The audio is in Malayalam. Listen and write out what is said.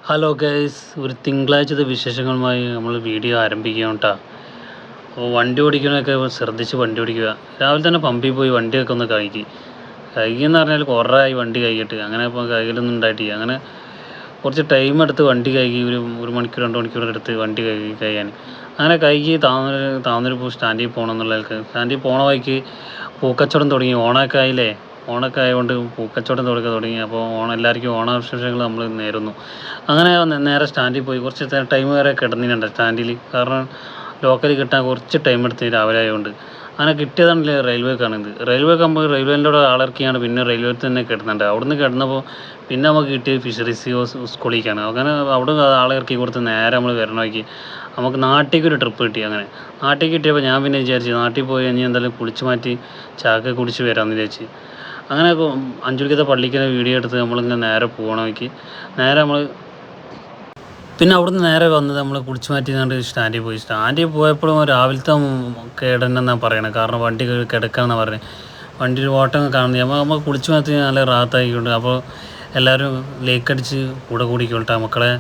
ഹലോ ഗൈസ്, ഒരു തിങ്കളാഴ്ചത്തെ വിശേഷങ്ങളുമായി നമ്മൾ വീഡിയോ ആരംഭിക്കുകയാണ് കേട്ടോ. അപ്പോൾ വണ്ടി ഓടിക്കണമൊക്കെ ശ്രദ്ധിച്ച് വണ്ടി ഓടിക്കുക. രാവിലെ തന്നെ പമ്പിൽ പോയി വണ്ടിയൊക്കെ ഒന്ന് കഴുകിയെന്ന് പറഞ്ഞാൽ കുറേയായി വണ്ടി കഴുകിയിട്ട്. അങ്ങനെ ഇപ്പോൾ കഴുകലൊന്നും ഉണ്ടായിട്ടില്ല. അങ്ങനെ കുറച്ച് ടൈം എടുത്ത് വണ്ടി കഴുകി, ഒരു മണിക്കൂർ 2 മണിക്കൂർ എടുത്ത് വണ്ടി കഴുകാൻ. അങ്ങനെ കഴുകി താന്നൂർ സ്റ്റാൻഡിൽ പോകണം എന്നുള്ളവർക്ക് സ്റ്റാൻഡിൽ പോണ വഴിക്ക് പൂക്കച്ചവടം തുടങ്ങി. ഓണമൊക്കെ ആയില്ലേ, ഓണമൊക്കെ ആയതുകൊണ്ട് പൂക്കച്ചവടം തുടങ്ങി. അപ്പോൾ എല്ലാവർക്കും ഓണാശംസകൾ നമ്മൾ നേരുന്നു. അങ്ങനെ നേരെ സ്റ്റാൻഡിൽ പോയി കുറച്ച് ടൈം വരെ കിടന്നിട്ടുണ്ട് സ്റ്റാൻഡിൽ. കാരണം ലോക്കൽ കിട്ടാൻ കുറച്ച് ടൈം എടുത്ത് രാവിലെ ആയതുകൊണ്ട്. അങ്ങനെ കിട്ടിയതാണല്ലേ റെയിൽവേക്കാണിത്. റെയിൽവേക്കാകുമ്പോൾ റെയിൽവേൻ്റെ കൂടെ ആളിറക്കിയാണ് പിന്നെ റെയിൽവേ തന്നെ കിടന്നുണ്ട്. അവിടുന്ന് കിടന്നപ്പോൾ പിന്നെ നമുക്ക് കിട്ടിയത് ഫിഷറീസ് സ്കൂളിലേക്കാണ്. അങ്ങനെ അവിടെ ആളിറക്കി കൊടുത്ത് നേരെ നമ്മൾ വരണമാക്കി നമുക്ക് നാട്ടിലേക്ക് ഒരു ട്രിപ്പ് കിട്ടി. അങ്ങനെ നാട്ടിലേക്ക് കിട്ടിയപ്പോൾ ഞാൻ പിന്നെ വിചാരിച്ചു നാട്ടിൽ പോയി ഇനി എന്തായാലും കുളിച്ച് മാറ്റി ചായ കുടിച്ച് വരാമെന്ന് വിചാരിച്ച്. അങ്ങനെ 5 മണിക്കത്തെ പള്ളിക്ക് വീഡിയോ എടുത്ത് നമ്മളിങ്ങനെ നേരെ പോകണമെങ്കിൽ നേരെ നമ്മൾ പിന്നെ അവിടുന്ന് നേരെ വന്നത് നമ്മൾ കുളിച്ച് മാറ്റി കണ്ട് സ്റ്റാൻഡിൽ പോയപ്പോഴും രാവിലത്തെ കേടന്നെന്നാണ് പറയണത്. കാരണം വണ്ടി കിടക്കാമെന്നാണ് പറഞ്ഞത്. വണ്ടിയിൽ ഓട്ടം കാണുന്നത് നമ്മൾ കുളിച്ച് മാറ്റി നല്ല റാത്താക്കിക്കൊണ്ട്. അപ്പോൾ എല്ലാവരും ലേക്ക് അടിച്ച് കൂടെ കൂടിക്കൊള്ളട്ടെ മക്കളെ.